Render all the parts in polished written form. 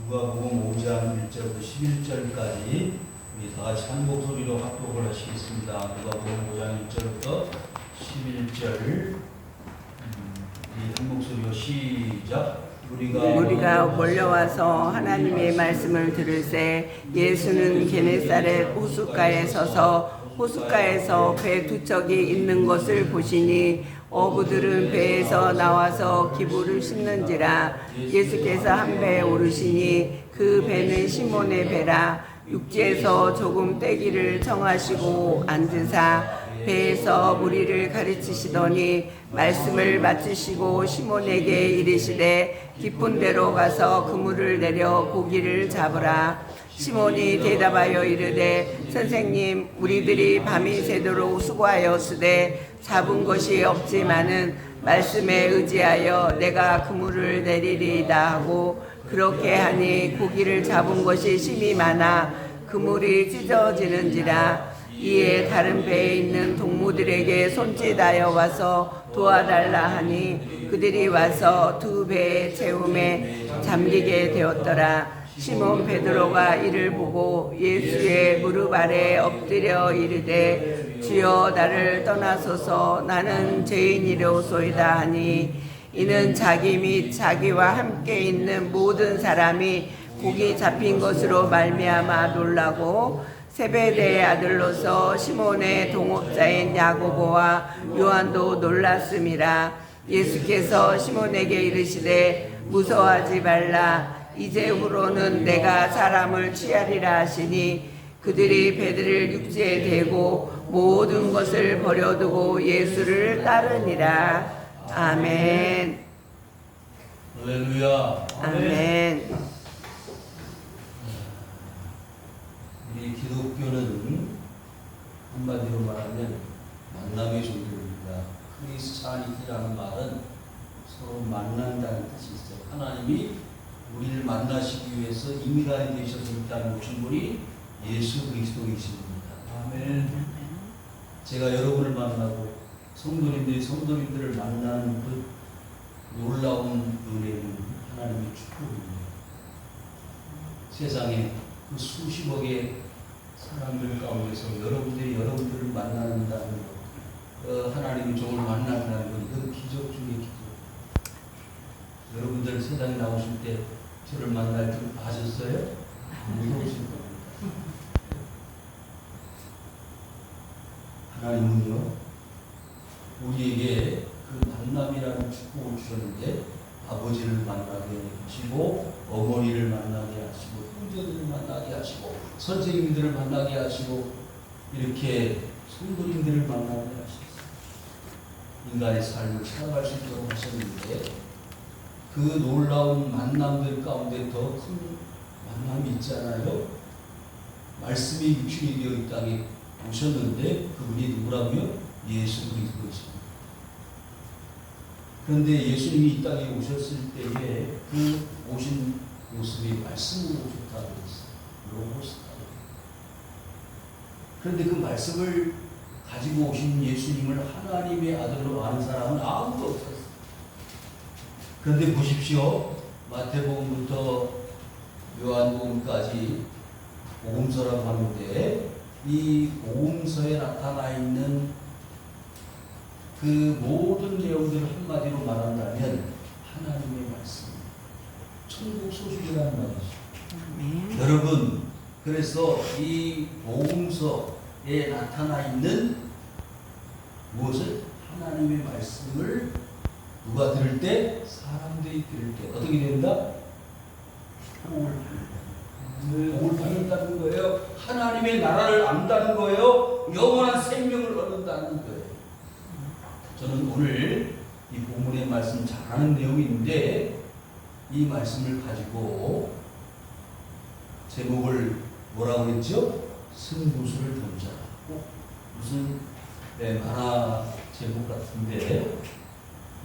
누가복음 5장 1절부터 11절까지 우리 다 같이 한 목소리로 합독을 하시겠습니다. 누가복음 5장 1절부터 11절 한 목소리로 시작. 우리가 몰려와서 하나님의 말씀을 들을새 예수는 게네사렛 호숫가에 서서 호숫가에서 배 두 척이 있는 것을 보시니 어부들은 배에서 나와서 기부를 싣는지라. 예수께서 한 배에 오르시니 그 배는 시몬의 배라. 육지에서 조금 떼기를 청하시고 앉으사 배에서 무리를 가르치시더니 말씀을 마치시고 시몬에게 이르시되 깊은 데로 가서 그물을 내려 고기를 잡으라. 시몬이 대답하여 이르되 선생님, 우리들이 밤이 새도록 수고하였으되 잡은 것이 없지만은 말씀에 의지하여 내가 그물을 내리리이다 하고 그렇게 하니 고기를 잡은 것이 심히 많아 그물이 찢어지는지라. 이에 다른 배에 있는 동무들에게 손짓하여 와서 도와달라 하니 그들이 와서 두 배의 채움에 잠기게 되었더라. 시몬 베드로가 이를 보고 예수의 무릎 아래 엎드려 이르되 주여 나를 떠나소서 나는 죄인이로소이다 하니 이는 자기 및 자기와 함께 있는 모든 사람이 고기 잡힌 것으로 말미암아 놀라고 세베대의 아들로서 시몬의 동업자인 야고보와 요한도 놀랐음이라. 예수께서 시몬에게 이르시되 무서워하지 말라. 이제후로는 내가 사람을 취하리라 하시니 그들이 배들을 육지에 대고 모든 것을 버려두고 예수를 따르니라. 아멘. 할렐루야. 아멘. 우리 기독교는 한마디로 말하면 만남의 종교입니다. 크리스찬이라는 말은 서로 만난다는 뜻이 있어요. 하나님이 우리를 만나시기 위해서 인간이 되셔서 이 땅에 오신 분이 예수 그리스도이십니다. 아멘. 제가 여러분을 만나고 성도님들을 만나는 그 놀라운 은혜는 하나님의 축복입니다. 세상에 그 수십억의 사람들 가운데서 여러분들을 만난다는 것, 하나님의 종을 만난다는 것, 이건 기적 중의 기적. 여러분들 세상에 나오실 때 저를 만날 줄 아셨어요? 무서우실 겁니다. 하나님은요, 우리에게 그 만남이라는 축복을 주셨는데 아버지를 만나게 하시고 어머니를 만나게 하시고 형제들을 만나게 하시고 선생님들을 만나게 하시고 이렇게 성도님들을 만나게 하셨어요. 인간의 삶을 살아갈 수 있도록 하셨는데 그 놀라운 만남들 가운데 더 큰 만남이 있잖아요. 말씀이 육신이 되어 이 땅에 오셨는데 그분이 누구라고요? 예수 그리스도이십니다. 그런데 예수님이 이 땅에 오셨을 때에 그 오신 모습이 말씀으로 오셨다고 했어요. 로고스다고. 그런데 그 말씀을 가지고 오신 예수님을 하나님의 아들로 아는 사람은 아무도 없었어요. 그런데 보십시오. 마태복음부터 요한복음까지 복음서라고 하는데 이 복음서에 나타나 있는 그 모든 내용들을 한마디로 말한다면 하나님의 말씀, 천국 소식이라는 말이죠. 여러분, 그래서 이 복음서에 나타나 있는 무엇을? 하나님의 말씀을 누가 들을 때? 사람들이 들을 때 어떻게 된다? 복을 받는다는 거예요. 하나님의 나라를 안다는 거예요. 영원한 생명을 얻는다는 거예요. 저는 오늘 이 본문의 말씀 잘 아는 내용이 있는데 이 말씀을 가지고 제목을 뭐라고 했죠? 승부수를 던져라. 무슨 만화 제목 같은데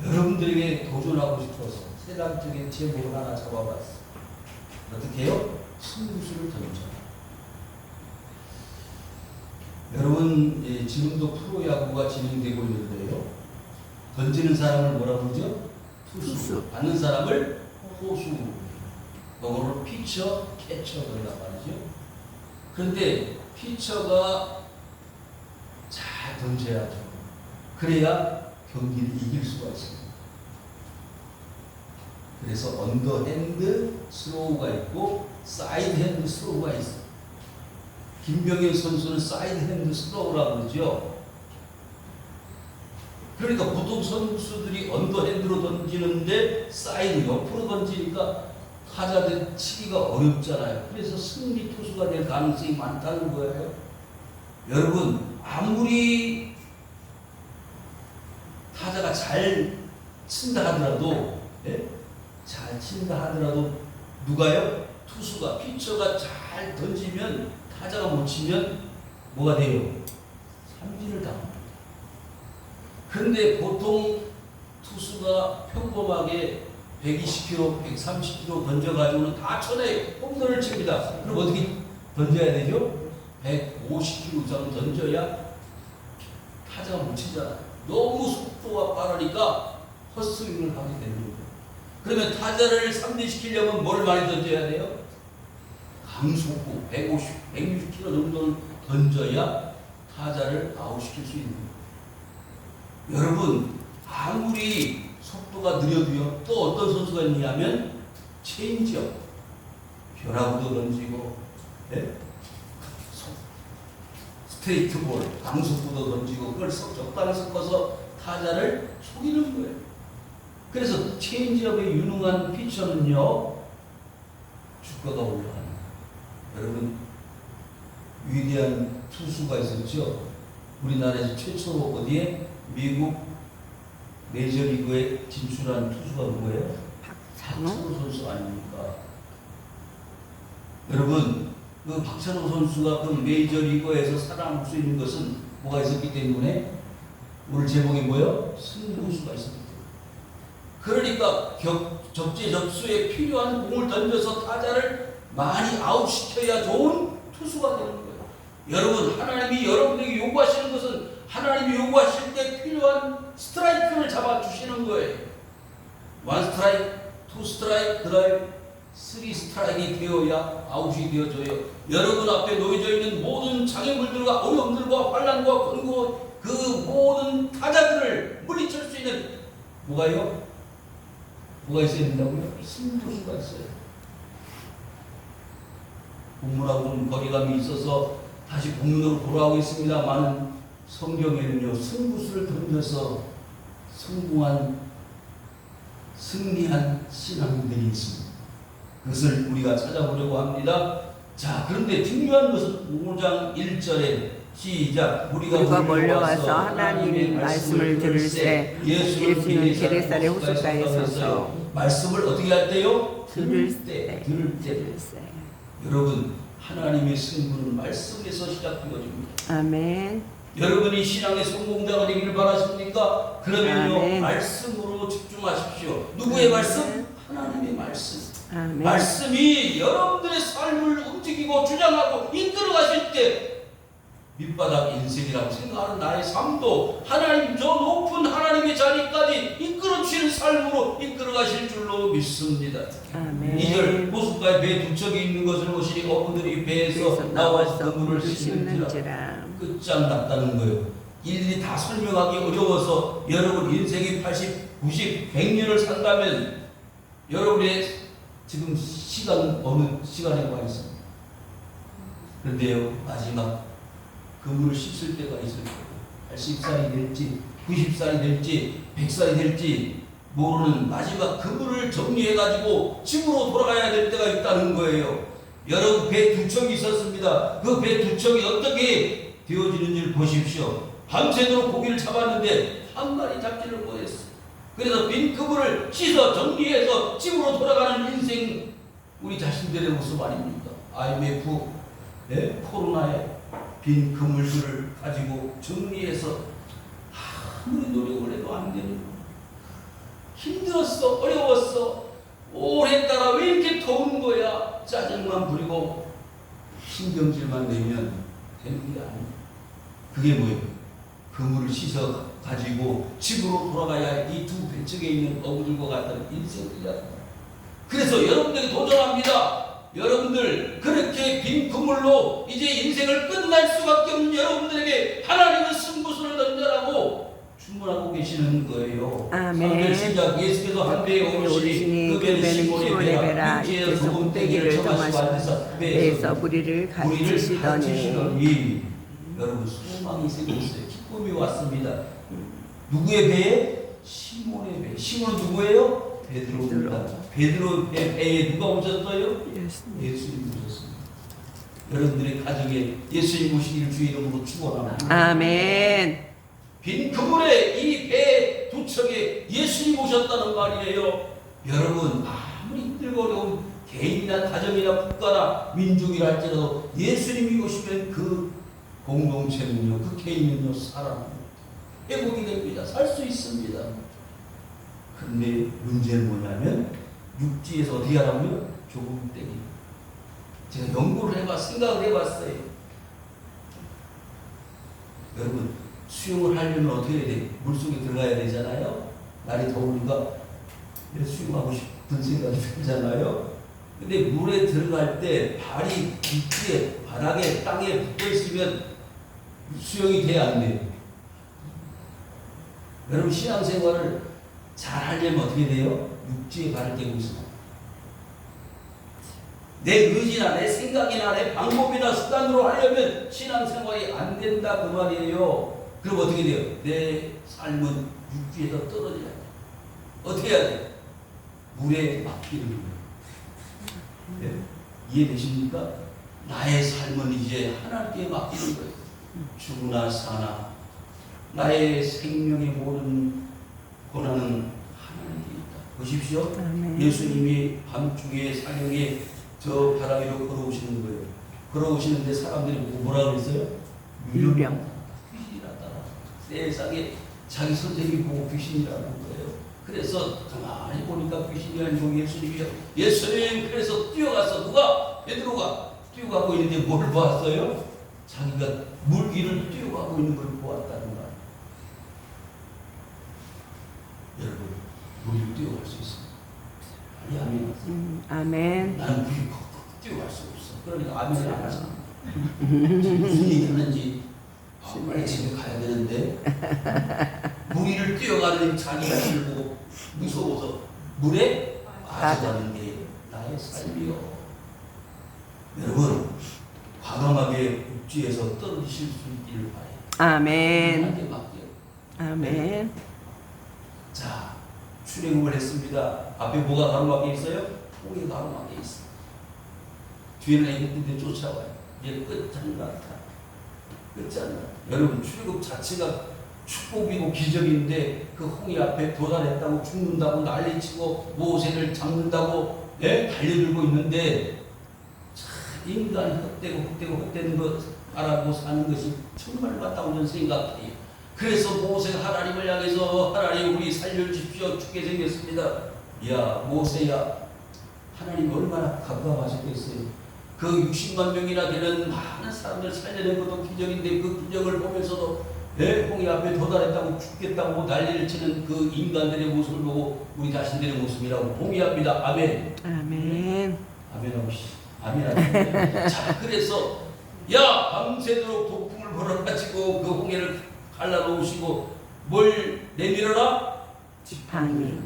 여러분들에게 도전하고 싶어서 세상적인 제목을 하나 잡아봤어요. 어떻게 해요? 승부수를 던져라. 여러분, 지금도 프로야구가 진행되고 있는데요. 던지는 사람을 뭐라고 그러죠? 투수. 받는 사람을 호수. 영어로 피처, 캐쳐 그런단 말이죠. 그런데 피처가 잘 던져야죠. 그래야 경기를 이길 수가 있습니다. 그래서 언더핸드 스로우가 있고 사이드 핸드 스로우가 있어요. 김병현 선수는 사이드 핸드 스로우라고 그러죠. 그러니까 보통 선수들이 언더핸드로 던지는데 사이드 옆으로 던지니까 타자들 치기가 어렵잖아요. 그래서 승리 투수가 될 가능성이 많다는 거예요. 여러분, 아무리 타자가 잘 친다 하더라도, 예? 잘 친다 하더라도 누가요? 투수가, 피처가 잘 던지면 타자가 못 치면 뭐가 돼요? 삼진을 당합니다. 그런데 보통 투수가 평범하게 120km, 130km 던져가지고는 다 쳐내요. 홈런을 칩니다. 그럼 어떻게 던져야 되죠? 150km 이상 던져야 타자가 못 치잖아요. 너무 속도가 빠르니까 헛스윙을 하게 되는 거예요. 그러면 타자를 삼진시키려면 뭘 많이 던져야 돼요? 강속구 150, 160km 정도를 던져야 타자를 아웃시킬 수 있는 거예요. 여러분, 아무리 속도가 느려도요, 또 어떤 선수가 있냐면 체인지업, 변화구도 던지고, 네? 스트레이트 볼, 강속구도 던지고, 그걸 적당히 섞어서 타자를 속이는 거예요. 그래서 체인지업에 유능한 피처는요, 주가가 올라가는 거예요. 여러분, 위대한 투수가 있었죠. 우리나라에서 최초로 어디에? 미국 메이저리그에 진출한 투수가 누구예요? 박찬호 선수 아닙니까? 여러분, 그 박찬호 선수가 그 메이저리그에서 살아남을 수 있는 것은 뭐가 있었기 때문에? 오늘 제목이 뭐예요? 승부수가 있었기 때문에. 그러니까 적재적소에 필요한 공을 던져서 타자를 많이 아웃시켜야 좋은 투수가 되는 거예요. 여러분, 하나님이 여러분에게 요구하시는 것은 하나님이 요구하실 때 필요한 스트라이크를 잡아주시는 거예요. 1 스트라이크, 2 스트라이크, 드라이브, 3 스트라이크가 되어야 아웃이 되어져요. 여러분 앞에 놓여져 있는 모든 장애물들과 어려움들과 환난과 권고 그 모든 타자들을 물리칠 수 있는 뭐가요? 뭐가 있어야 된다고요? 승부수가 있어요. 본문하고는 거리감이 있어서 다시 본문으로 돌아오고 있습니다만 성경에는요, 승부수를 던져서 승리한 신앙들이 있습니다. 그것을 우리가 찾아보려고 합니다. 자, 그런데 중요한 것은 5장 1절에 시작. 우리가 몰려와서 하나님의 말씀을 들을새 예수는 게네사렛 호숫가에 서서 말씀을 어떻게 할 때요? 들을 때. 여러분, 하나님의 승부는 말씀에서 시작되어집니다. 아멘. 여러분이 신앙의 성공자가 되기를 바라십니까? 그러면요, 아멘. 말씀으로 집중하십시오. 누구의 말씀? 하나님의 말씀. 아멘. 말씀이 여러분들의 삶을 움직이고 주장하고 이끌어 가실 때 밑바닥 인생이라고 생각하는 나의 삶도 하나님 저 높은 하나님의 자리까지 이끌어 주시는 삶으로 이끌어 가실 줄로 믿습니다. 아멘. 2절 호숫가에 배 두 척이 있는 것을 보시니 어부들이 배에서 나와서 그물을 씻는지라. 끝장났다는 거예요. 일일이 다 설명하기 어려워서 여러분 인생이 80, 90, 100년을 산다면 여러분의 지금 시간 어느 시간에 와 있습니다. 그런데요, 마지막 그물을 씻을 때가 있을 거예요. 80살이 될지 90살이 될지 100살이 될지 모르는 마지막 그물을 정리해가지고 집으로 돌아가야 될 때가 있다는 거예요. 여러분, 배 두 척이 있었습니다. 그 배 두 척이 어떻게 되어지는지를 보십시오. 밤새도록 고기를 잡았는데 한 마리 잡지를 못했어요. 그래서 빈 그물을 씻어 정리해서 집으로 돌아가는 인생, 우리 자신들의 모습 아닙니까? IMF, 코로나에 빈 그물들을 가지고 정리해서 아무리 노력을 해도 안 되는 거예요. 힘들었어, 어려웠어, 오래따라 왜 이렇게 더운 거야? 짜증만 부리고 신경질만 내면 되는 게 아니에요. 그게 뭐예요? 그물을 씻어 가지고 집으로 돌아가야 이 두 배척에 있는 어부들과 같은 인생이다. 그래서 여러분들에게 도전합니다. 여러분들 그렇게 빈 그물로 이제 인생을 끝날 수밖에 없는 여러분들에게 하나님은 승부수를 던져라고 주문하고 계시는 거예요. 아멘. 시작. 예수께서 한 배에 오르시니 그 배는 시몬의 배라. 육지에서 곱대기를 점하시고 배에서 무리를 가르치시더니. 여러분 소망이 생겼어요. 기쁨이 왔습니다. 누구의 배에? 시몬의 배. 시몬은 누구예요? 베드로입니다. 베드로 배에 누가 오셨어요? 예수님 오셨습니다. 여러분들의 가정에 예수님 오시기를 주의 이름으로 축원합니다. 아멘. 빈 그물에 이 배 두 척에 예수님 오셨다는 말이에요. 여러분 아무리 힘들고 어려운 개인이나 가정이나 국가나 민족이라 할지라도 예수님이 오시면 그 공동체는요, 그 개인은요 살아납니다. 회복이 됩니다. 살 수 있습니다. 근데 문제는 뭐냐면 육지에서 어떻게 하라고요? 조금 떼기. 제가 연구를 생각을 해봤어요. 여러분 수영을 하려면 어떻게 해야 돼? 물속에 들어가야 되잖아요. 날이 더우니까 수영하고 싶은 생각이 들잖아요. 근데 물에 들어갈 때 발이 육지에 바닥에 땅에 붙어 있으면 수영이 돼야 안 돼요. 여러분 신앙생활을 잘 하려면 어떻게 돼요? 육지에 발을 떼고 있어요. 내 의지나 내 생각이나 내 방법이나 습관으로 하려면 신앙생활이 안 된다 그 말이에요. 그럼 어떻게 돼요? 내 삶은 육지에서 떨어져야 돼. 어떻게 해야 돼? 물에 맡기는 거예요. 네? 이해되십니까? 나의 삶은 이제 하나님께 맡기는 거예요. 죽으나 사나 나의 생명의 모든 권한은 하나님께 있다. 보십시오. 예수님이 밤중에 사경에 저 바다 위로 걸어오시는 거예요. 걸어오시는데 사람들이 뭐라 그랬어요? 유령. 귀신이라다. 세상에 자기 선생님이 보고 귀신이라는 거예요. 그래서 가만히 보니까 귀신이 아니고 예수님이요. 예수님 그래서 뛰어가서 누가? 베드로가 뛰어가고 있는데 뭘 보았어요? 자기가 물 위를 뛰어가고 있는 걸 보았다는 거예요. 여러분 물 위를 뛰어갈 수 있습니다. 아니 아멘. 아멘. 나는 물이 뛰어갈 수 없어. 그러니까 아멘을 안 하잖아. 무슨 얘기 하는지 빨리 집에 가야 되는데 무리를 뛰어가는 자기 자신을 보고 무서워서 물에 빠져가는 게 나의 삶이요. 여러분 과감하게 육지에서 떨어지실 수 있기를 바래요. 아멘. 하나님께 맡겨요. 아멘. 자, 출애굽을 했습니다. 앞에 뭐가 가로막혀 있어요? 홍이 가로막혀 있어. 뒤에는 애국들이 쫓아와요. 이제 끝장났다. 끝장났다. 여러분 출애굽 자체가 축복이고 기적인데 그 홍이 앞에 도달했다고 죽는다고 난리치고 모세를 잡는다고 달려들고 있는데 참 인간이 헛되는 거 알아보고 사는 것이 정말 맞다고 생각해요. 그래서 모세가 하나님을 향해서 하나님 우리 살려주십시오 죽게 생겼습니다. 야 모세야 하나님 얼마나 가까워하셨겠어요. 그 60만 명이나 되는 많은 사람들 살려낸 것도 기적인데 그 기적을 보면서도 홍이 앞에 도달했다고 죽겠다고 난리를 치는 그 인간들의 모습을 보고 우리 자신들의 모습이라고 동의합니다. 아멘. 아멘. 아멘 없이 아멘. 자 그래서 야 밤새도록 독풍을 벌어가지고 그 홍해를 갈라놓으시고 뭘 내밀어라? 지팡이.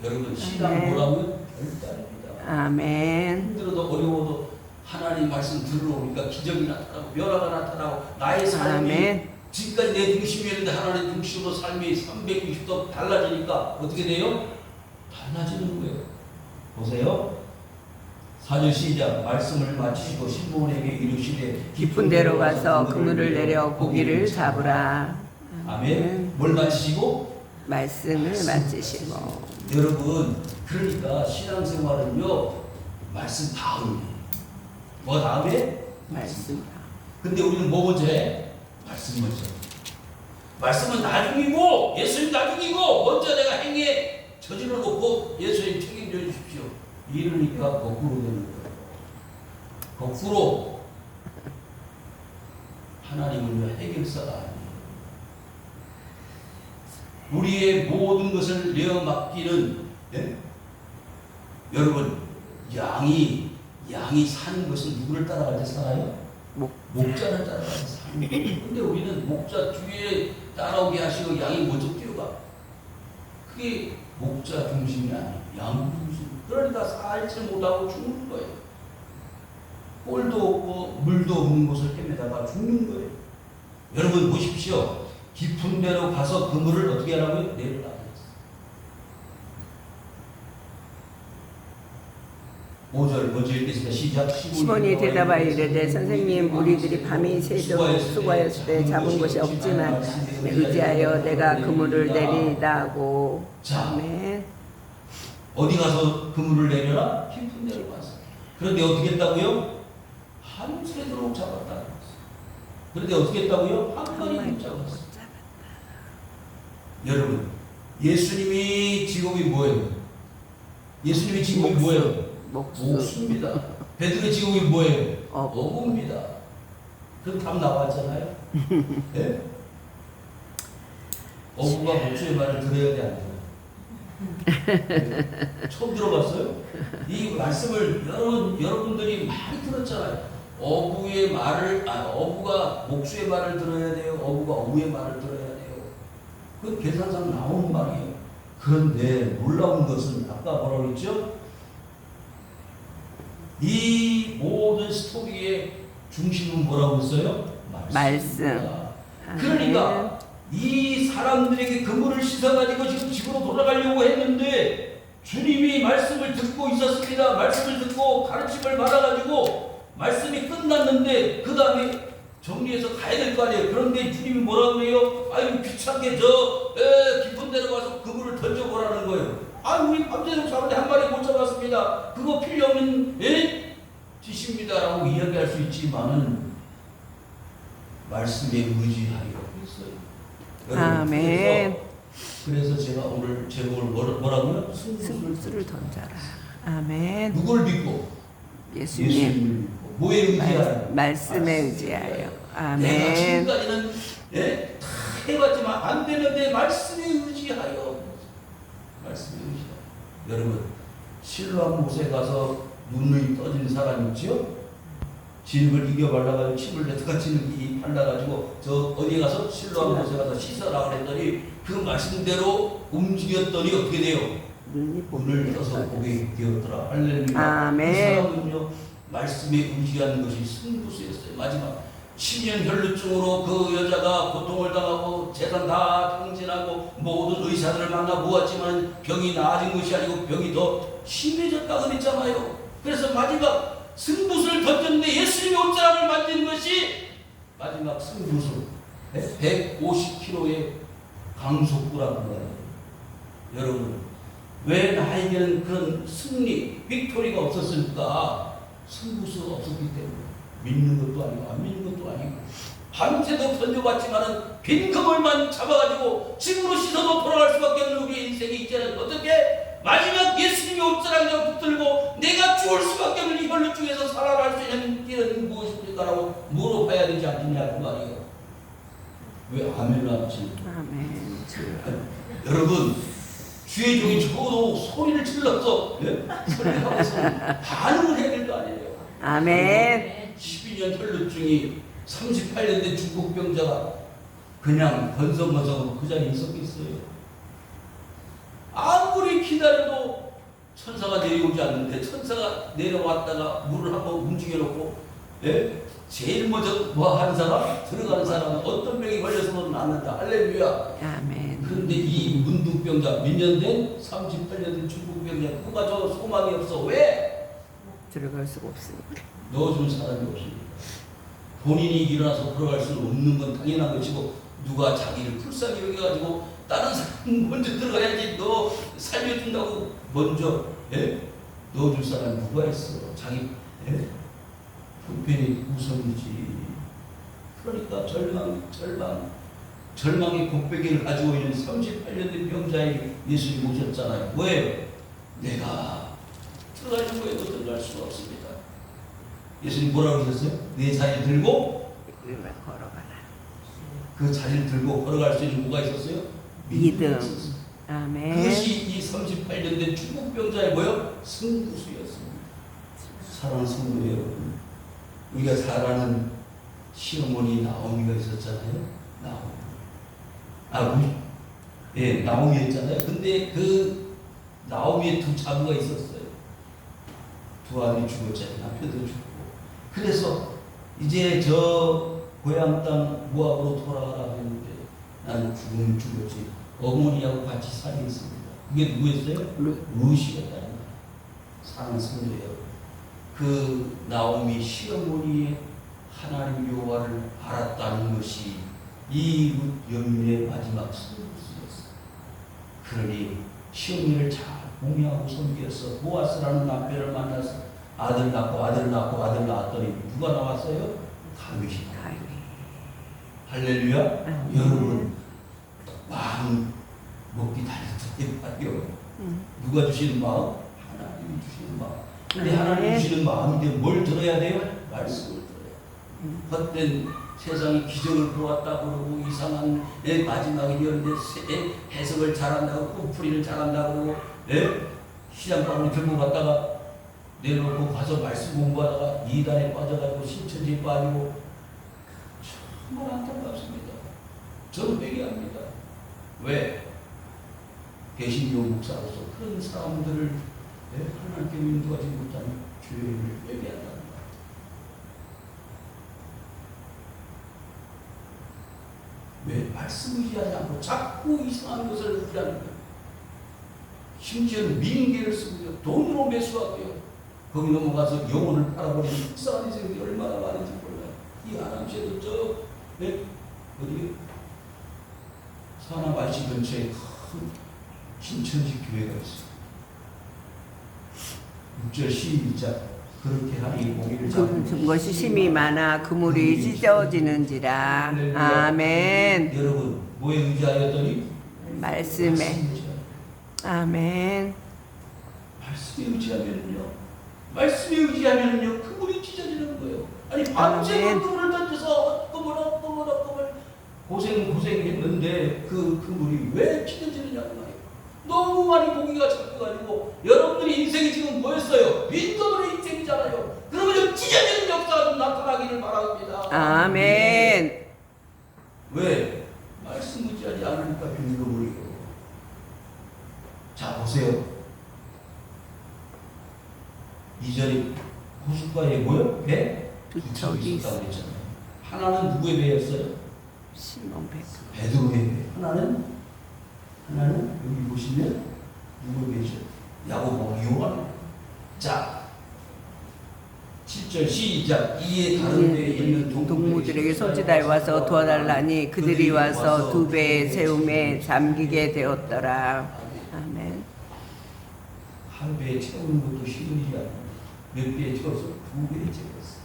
여러분 신앙 뭐라고요? 결단입니다. 아멘. 힘들어도 어려워도 하나님 말씀 들어오니까 기적이 나타나고 변화가 나타나고 나의 삶이 아멘. 지금까지 내 중심이었는데 하나님 중심으로 삶이 360도 달라지니까 어떻게 돼요? 달라지는 거예요. 보세요. 4절 시작. 말씀을 마치시고 시몬에게 이르시되 깊은 데로 가서 그물을 내려 고기를 잡으라. 아멘. 뭘 마치시고? 말씀을 마치시고. 여러분 그러니까 신앙생활은요 말씀 다음이에요. 뭐 다음에? 말씀. 근데 우리는 뭐 먼저 해? 말씀 먼저. 말씀은 나중이고 예수님 나중이고 먼저 내가 행위에 저질러 놓고 예수님 책임져 주십시오. 이러니까 거꾸로 되는 거예요. 거꾸로. 하나님은 해결사가 아니에요. 우리의 모든 것을 내어 맡기는 여러분 양이 양이 사는 것은 누구를 따라갈 때 살아요? 목자를 따라갈 때 사는 거예요. 근데 우리는 목자 뒤에 따라오게 하시고 양이 먼저 뛰어가. 그게 목자 중심이 아니에요. 양 중심. 그러니까 살지 못하고 죽는 거예요. 꼴도 없고 물도 없는 곳을 헤매다가 죽는 거예요. 여러분 보십시오. 깊은 데로 가서 그물을 어떻게 하라고요? 내려놔. 5절 먼저 읽겠습니다. 시작. 시몬이 대답하여 이르되 선생님 우리들이 밤이 새도록 수고하였을 때 잡은 것이 없지만 의지하여 내가 그물을 내리다고. 자, 아멘. 어디 가서 그물을 내려라? 깊은 데로 가서. 그런데 어떻게 했다고요? 밤새도록 잡았다. 그런데 어떻게 했다고요? 한 마리 못 잡았어. 여러분, 예수님이 직업이 뭐예요? 예수님의 직업이 뭐예요? 목수입니다. 베드로의 직업이 뭐예요? 어부입니다. 그럼 답 나왔잖아요. 네? 어부가 목수의 말을 들어야 돼, 안 돼요? 네? 처음 들어봤어요? 이 말씀을 여러분들이 많이 들었잖아요. 어부의 말을, 어부가 목수의 말을 들어야 돼요. 어부가 어부의 말을 들어야 돼요. 그건 계산상 나오는 말이에요. 그런데 놀라운 것은 아까 뭐라고 했죠? 이 모든 스토리의 중심은 뭐라고 했어요? 말씀. 그러니까 이 사람들에게 그물을 씻어가지고 지금 집으로 돌아가려고 했는데 주님이 말씀을 듣고 있었습니다. 말씀을 듣고 가르침을 받아가지고 말씀이 끝났는데 그 다음에 정리해서 가야 될 거 아니에요. 그런데 주님이 뭐라고 해요? 아유 귀찮게 깊은 데로 가서 그물을 던져보라는 거예요. 우리 밤새도록 잡은데 한 마리 못 잡았습니다. 그거 필요 없는 짓입니다라고 이야기할 수 있지만은 말씀에 의지하여 했어요. 아멘. 그래서 제가 오늘 제목을 뭐라고요? 승부수를 던져라. 아멘. 누굴 믿고? 예수님. 믿고. 뭐에 의지하여? 말씀에 의지하여. 아멘. 내가 지금까지는 다 해봤지만 안 되는데 말씀에 의지하여. 말씀에 의지하여. 여러분 실로암 못에 가서 눈이 떠진 사람 있죠? 진흙을 이겨 발라가지고 침을 뱉어가 진흙이 발라가지고 저 어디에 가서 실로암 못에 가서 씻어라 그랬더니 그 말씀대로 움직였더니 어떻게 돼요? 눈을 떠서 보게 되었더라. 할렐루야. 아멘. 그 사람은요 말씀에 의지하는 것이 승부수였어요. 마지막 10년 혈루증으로 그 여자가 고통을 당하고 재산 다 탕진하고 모든 의사들을 만나 모았지만 병이 나아진 것이 아니고 병이 더 심해졌다 그랬잖아요. 그래서 마지막 승부수를 던졌는데 예수님이 옷자락을 만지는 것이 마지막 승부수 150kg의 강속구라는 거예요. 여러분 왜 나에게는 그런 승리, 빅토리가 없었을까? 승부수가 없었기 때문에 믿는 것도 아니고 안 믿는 것도 아니고 밤새도 던져봤지만은 빈 그물만 잡아가지고 집으로 씻어도 돌아갈 수밖에 없는 우리의 인생이 있잖아요. 어떻게? 마지막 예수님이 옷자락을 붙들고 내가 죽을 수밖에 없는 이 혈루증에서 살아날 수 있는 길은 무엇입니까라고 물어봐야 되지 않느냐 그 말이에요. 왜 아멘을 하지? 아멘. 여러분 주의 종이 저도 소리를 질러서 소리하고서 반응을 해야 될 거 아니에요. 아멘. 12년 혈루증이 38년 된 중국 병자가 그냥 건성건성으로 그 자리에 있었겠어요. 아무리 기다려도 천사가 내려오지 않는데 천사가 내려왔다가 문을 한번 움직여놓고 제일 먼저 뭐 하는 사람? 들어가는 사람은 어떤 병이 걸려서는 낫는다. 할렐루야. 아멘. 그런데 이 문둥병자 몇 년 된? 38년 된 중국 병자 그가 저 소망이 없어. 왜? 들어갈 수가 없으니까. 넣어준 사람이 없으니까. 본인이 일어나서 걸어갈 수는 없는 건 당연한 것이고 누가 자기를 불쌍히 여겨가지고 다른 사람 먼저 들어가야지 너 살려준다고 먼저 넣어줄 사람이 누가 있어. 자기 불편이 우선이지. 그러니까 절망의 곡괭이를 가지고 있는 38년 된 병자에 예수님이 오셨잖아요. 뭐예요? 내가 들어가는 거에도 들어갈 수가 없습니다. 예수님 뭐라고 하셨어요? 내 자리를 들고 걸어가라. 그 자리를 들고 걸어갈 수 있는 뭐가 있었어요? 믿음. 아멘. 그것이 이 38년 된 중국 병자의 뭐요? 승부수였습니다. 사랑하는 성도 여러분, 우리가 잘 아는 시어머니 나오미가 있었잖아요. 나오미였잖아요. 근데 그 나오미의 두 자부가 있었어요. 두 아들이 죽었잖아요. 남편도 죽고. 그래서 이제 저 고향 땅 모압으로 돌아가라 했는데 나는 죽으면 죽었지. 어머니하고 같이 살겠습니다. 그게 누구였어요? 루시였다는 거예요. 사랑하는 성도 여러분, 그 나오미 시어머니의 하나님 여호와를 알았다는 것이 이 여인의 마지막 선물이었어요. 그러니 시어머니를 잘 공유하고 섬겨서 보아스라는 남편을 만나서 아들 낳았더니 누가 나왔어요? 다윗이. 할렐루야. 여러분, 마음 먹기 달렸더니 말이요. 누가 주시는 마음? 하나님이 주시는 마음. 근데 하나님 주시는 마음인데 뭘 들어야 돼요? 말씀을 들어요. 헛된 세상이 기적을 보았다 그러고 이상한 마지막에 이런데 해석을 잘한다고 꿈풀이를 잘한다고 그러고 시장방으로 들고 갔다가 내려놓고 가서 말씀 공부하다가 이단에 빠져가지고 신천지에 빠지고 정말 안타깝습니다. 저는 회개합니다. 왜? 개신교 목사로서 그런 사람들을 하나님께 인도하지 못하는 죄를 회개한다. 왜? 말씀 의지하지 않고 자꾸 이상한 것을 의지하는 거예요. 심지어는 미인계를 쓰고요. 돈으로 매수하고요. 거기 넘어가서 영혼을 팔아버리는 이상한 인생이 얼마나 많은지 몰라요. 이 하남시에도 어디 산하발시 근처에 큰 신천지 교회가 있어요. 6절 12절 그렇게 하니 고기를 그 것이 심이 많아 그물이 찢어지는지라. 아멘. 여러분 뭐에 의지하였더니? 말씀에. 아멘. 말씀에 의지하면은요 그물이 찢어지는 거예요. 아니 밤새 그물을 던져서 끄물 고생했는데 그 그물이 왜 찢어지느냐고 말이에요. 너무 많이 고기가 잡혀가지고 여러분들의 인생이 지금 뭐였어요? 빈도의 인생이잖아요. 그러면 좀 찢어지는 역사가 좀 나타나기를 바랍니다. 아멘. 왜? 말씀 의지하지 않으니까 빈도물이고. 자 보세요. 2절에 호숫가에 뭐요? 배? 두 척이 있다고 그랬잖아요. 하나는 누구의 배였어요? 시몬 베드로의 배. 하나는 여기 보시면 누구의 배죠? 야고보와 요한. 자 7절 시작. 이에 다른 배에 있는 동무들에게 손짓하여 와서 도와달라니 그들이 와서 두 배의 세움에 잠기게 되었더라. 아멘. 한 배에 채우는 것도 쉬운 일이 아니에요. 몇 배에 채워서 두 배에 채웠어.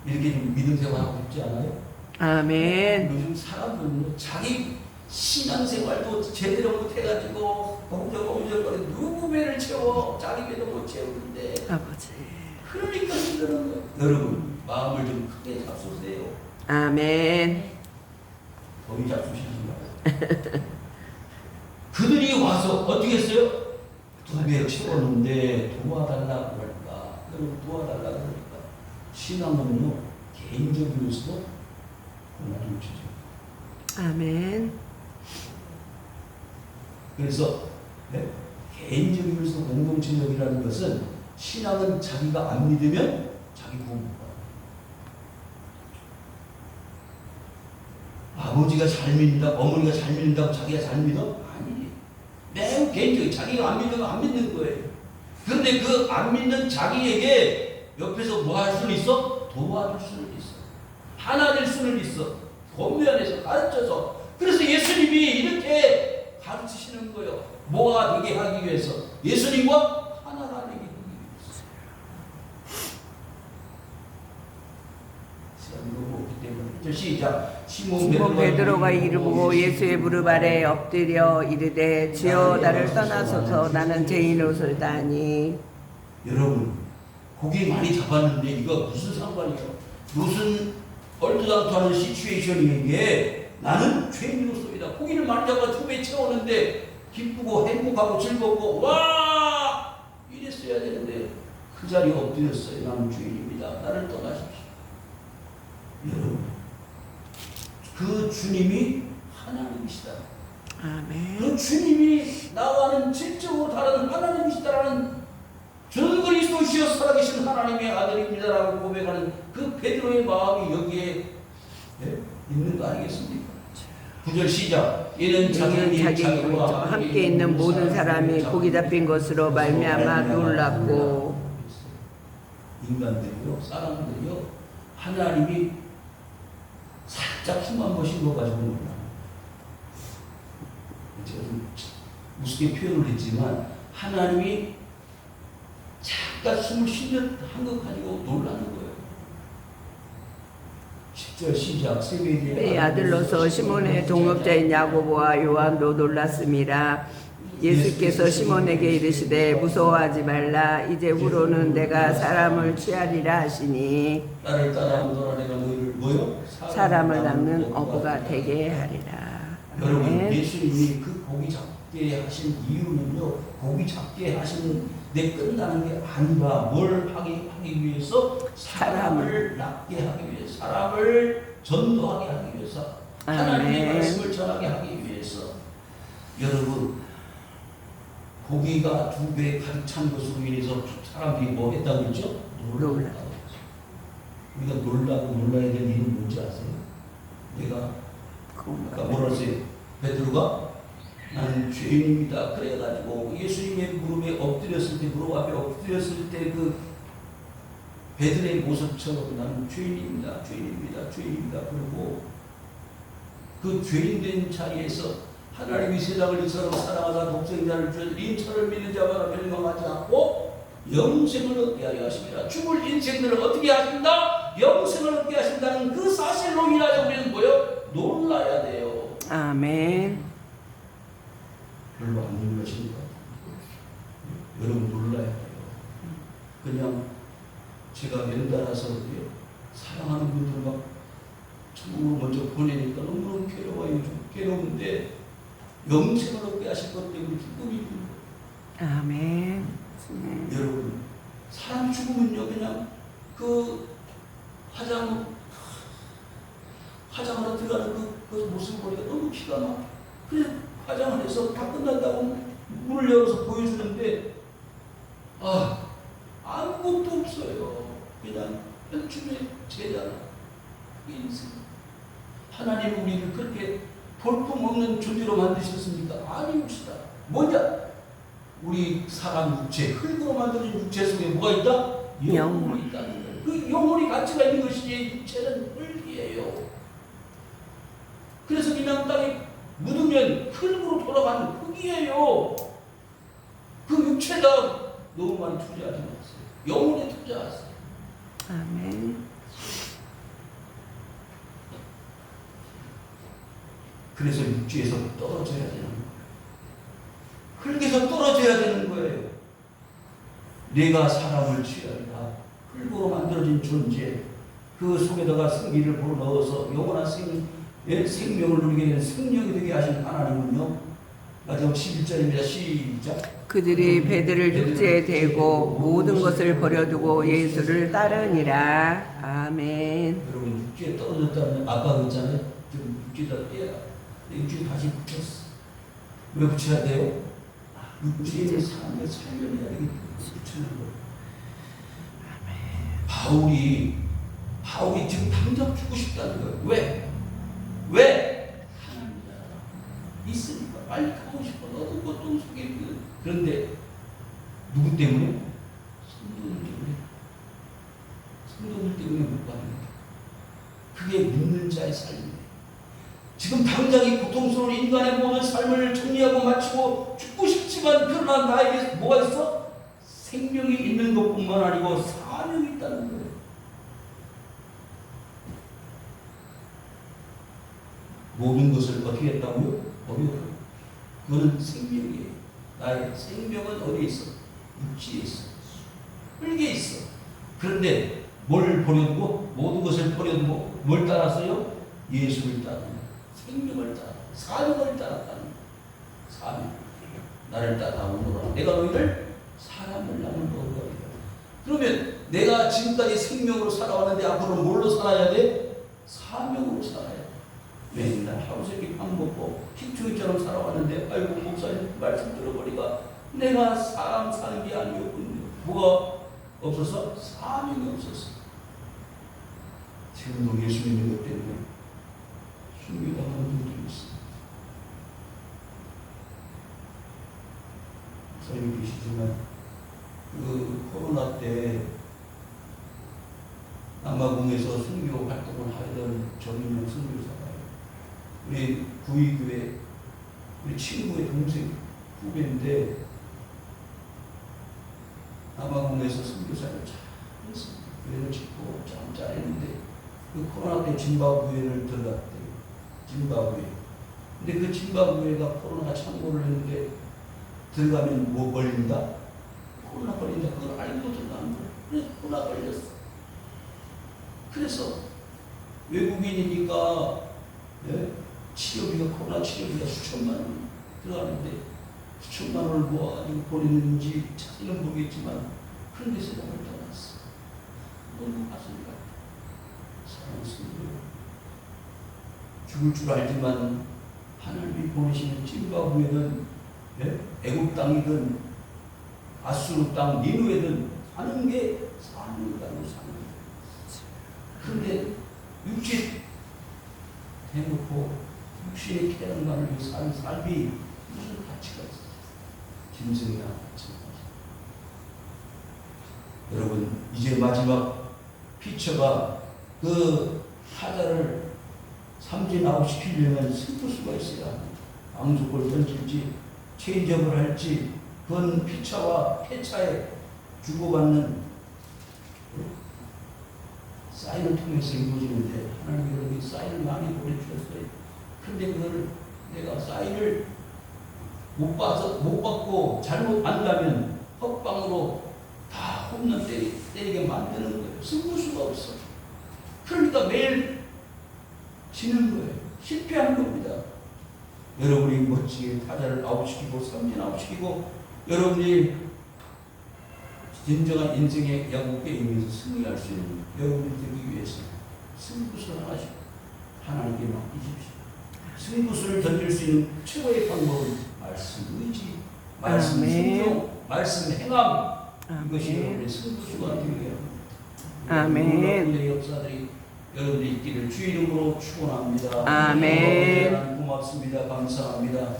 이렇게 좀 믿음 생활하고 있지 않아요? 아멘. 요즘 사람들은 자기 신앙생활도 제대로 못해가지고 엉절거려 누구 배를 채워 자기 배도 못 채우는데 아버지. 그러니까 힘드는 거예요. 여러분 마음을 좀 크게 잡수세요. 아멘. 거기 잡수시지 말아요. 그들이 와서 어떻게 했어요? 두 배 채웠는데 도와달라고 그러니까 도와달라고 그러니까 신앙은요 개인적으로서도 하나님 주죠. 아멘. 그래서 개인적으로서 공동체적이라는 것은 신앙은 자기가 안 믿으면 자기 구원 못 받아요. 아버지가 잘 믿는다, 어머니가 잘 믿는다고 자기가 잘 믿어? 아니. 매우 개인적인 자기가 안 믿는 거 안 믿는 거예요. 그런데 그 안 믿는 자기에게 옆에서 뭐 할 수는 있어? 도와줄 수는 있어. 하나 될 수는 있어. 권면해서 가르쳐서. 그래서 예수님이 이렇게 가르치시는 거예요. 뭐가 되게 하기 위해서? 예수님과 하나가 되기 위해서. 시간이 너무 없기 때문에. 시작. 시몬 베드로가 이를 보고 예수의 무릎 아래 엎드려 이르되 주여 나를 떠나소서 나는 죄인으로소이다 하니. 여러분 고기 많이 잡았는데 이거 무슨 상관이에요? 무슨 얼토당토하는 시츄에이션이기에 나는 죄인으로서이다. 고기를 많이 잡아 두 배 채우는데 기쁘고 행복하고 즐겁고 와 이랬어야 되는데 그 자리에 엎드렸어요. 나는 죄인입니다. 나를 떠나십시오. 여러분, 그 주님이 하나님이시다. 아멘. 그 주님이 나와는 질적으로 다른 하나님이시다라는 저는 그리스도시여 살아계신 하나님의 아들입니다라고 고백하는 그 베드로의 마음이 여기에 있는 거 아니겠습니까? 9절 시작. 이는 자기와 함께 있는 모든 사람이 고기 잡힌 것으로 말미암아 놀랐고. 인간들이요, 사람들이요, 하나님이 살짝 숨한 것인 거 가지고 놀라. 제가 좀 우습게 표현을 했지만 하나님이 잠깐 숨을 쉬는 한 것 가지고 놀라는 거예요. 10절 시작. 내 아들로서 시몬의 동업자인 야고보와 요한도 놀랐습니다. 예수께서 시몬에게 이르시되 무서워하지 말라. 이제 후로는 내가 사람을 취하리라 하시니 나를 따라오너라. 내가 너희를 뭐요? 사람을 낚는 어부가 되게 하리라. 여러분, 예수님이 그 고기 잡게 하신 이유는요, 고기 잡게 하신 내 끝나는 게 아니라 뭘 하기 위해서? 사람을 낚게 하기 위해서, 사람을 전도하게 하기 위해서, 하나님의 말씀을 전하게 하기 위해서. 여러분, 고기가 2배 가득 찬 것으로 인해서 사람들이 뭐 했다고 그랬죠? 놀랐다고 그랬죠. 우리가 놀라고 놀라야 될 일은 뭔지 아세요? 내가 아까 뭐라 했어요? 베드로가 나는 죄인입니다. 그래가지고 예수님의 무릎에 엎드렸을 때, 무릎 앞에 엎드렸을 때 그 베드로의 모습처럼 나는 죄인입니다. 죄인입니다. 죄인입니다. 그리고 그 죄인된 자리에서 하나님이 세상을 이처럼 사랑하사 독생자를 주셔서 인처를 믿는 자마다 멸망하지 않고 영생을 얻게 하려 하십니다. 죽을 인생들을 어떻게 하신다? 영생을 얻게 하신다는 그 사실로 인하여 우리는 뭐요? 놀라야 돼요. 아멘. 별로 안 놀라십니까? 여러분 놀라야 돼요. 그냥 제가 연달아서 사랑하는 분들 막 천국으로 먼저 보내니까 너무너무 괴로워요. 괴로운데 영생을 얻게 하실 것 때문에 기쁨이 있는 거예요. 아멘. 여러분, 사람 죽으면요, 그냥 그 화장하러 들어가는 그 모습을 보니까 너무 기가 막. 그냥 화장을 해서 다 끝난다고 문을 열어서 보여주는데, 아무것도 없어요. 그냥 현충의 제자나 인생. 하나님은 우리를 그렇게 볼품없는 존재로 만드셨습니까? 아니옵시다. 뭐냐? 우리 사람 육체, 흙으로 만들어진 육체 속에 뭐가 있다? 영혼이 있다는 거예요. 그 영혼이 가치가 있는 것이지 육체는 흙이에요. 그래서 그냥 땅에 묻으면 흙으로 돌아가는 흙이에요. 그 육체가 너무 많이 투자하지 마세요. 영혼에 투자하세요. 아멘. 그래서 육지에서 떨어져야 되는 거예요. 흙에서 떨어져야 되는 거예요. 내가 사람을 취하리라. 흙으로 만들어진 존재, 그 속에다가 생기를 불어넣어서 영원한 생명을 누리게 되는 생명이 되게 하신 하나님은요, 마지막 11절입니다. 시작. 그들이 배들을 육지에 대고 모든 것을 버려두고 예수를 따르니라. 아멘. 여러분, 육지에 떨어졌다면 아까 그랬잖아요. 지금 육지에다 떼라. 육지에 다시 붙였어. 왜 붙여야 돼요? 육지에 사람을 살려내야 되기 때문에 붙이는 거예요. 바울이 지금 당장 죽고 싶다는 거예요. 왜? 하나님 나라 있으니까 빨리 가고 싶어. 너도 고통 속에 있거든. 그런데 누구 때문에? 성도들 때문에 못 가는 거예요. 그게 믿는 자의 삶이에요. 지금 당장 이 고통스러운 인간의 모든 삶을 정리하고 마치고 죽고 싶지만 그러나 나에게 뭐가 있어? 생명이 있는 것뿐만 아니고 사명이 있다는 거예요. 모든 것을 어떻게 했다고요? 그거는 생명이에요. 나의 생명은 어디에 있어? 육지에 있어. 흙에 있어. 그런데 뭘 버려두고? 모든 것을 버려두고 뭘 따랐어요? 예수를 따르는 생명을 따라, 사명을 따랐다는 사명. 나를 따라오너라. 내가 너희를 사람을 낳는 법이다. 그러면 내가 지금까지 생명으로 살아왔는데 앞으로 뭘로 살아야 돼? 사명으로 살아야 돼. 맨날 하루세끼 밥 먹고 킥초이처럼 살아왔는데 아이고 목사님 말씀 들어보니까 내가 사람 사는 게 아니었군요. 뭐가 없어서? 사명이 없었어. 지금도 예수 믿는 것 때문에 순교당하는 분들이 있어. 목사님 계시지만 그 코로나 때 남아공에서 순교 활동을 하던 정인영 선교사가 우리 구의교회 우리 친구의 동생 후배인데 남아공에서 선교사를 잘 했습니다. 교회를 짓고 참 잘했는데 그 코로나 때 짐바브웨를 들어갔대요. 짐바브웨. 근데 그 짐바브웨가 코로나 창궐을 했는데 들어가면 뭐 걸린다? 코로나 걸린다. 그걸 알고 들어가는 거예요. 그래서 코로나 걸렸어. 그래서 외국인이니까 치료비가 코로나 치료비가 수천만 원 들어가는데 수천만 원을 모아가지고 보냈는지 자세히는 모르겠지만 그런 데서 나를 떠났어. 너무 가슴이 아파. 사랑스러워요. 죽을 줄 알지만 하나님이 보내시는 짐바브웨는 애국 땅이든 아수르 땅 니누에든 사는 게 사명이라고 사는 거예요. 그런데 육신 대놓고 육신의 깨달음만을 위해 사는 삶이 무슨 가치가 있어요? 짐승이나 마찬가지. 여러분 이제 마지막 피처가 그 타자를 삼진 아웃시키려면 승부수가 있어야 합니다. 방속을 던질지 체인지업을 할지 그건 피차와 패차에 주고받는 사인을 통해서 이루어지는데 하나님 여러분이 사인을 많이 보내주셨어요. 근데 그걸 내가 사인을 못 받고 잘못 안 가면 헛방으로 다 홈런 때리게 만드는 거예요. 승부수가 없어. 그러니까 매일 지는 거예요. 실패하는 겁니다. 여러분이 멋지게 타자를 아웃시키고 삼진 아웃시키고 여러분이 진정한 인생의 야구 게임에서 승리할 수 있는 여러분이 되기 위해서 승부수를 하나씩 하나님께 맡기십시오. 승부수를 던질 수 있는 최고의 방법은 말씀 의지, 말씀 순종, 말씀 행함. 이것이 여러분의 승부수가 되게 합니다. 아멘. 역사들이 여러분들이 있기를 주 이름으로 축원합니다. 아멘. 고맙습니다. 감사합니다.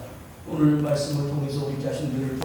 오늘 말씀을 통해서 우리 자신들을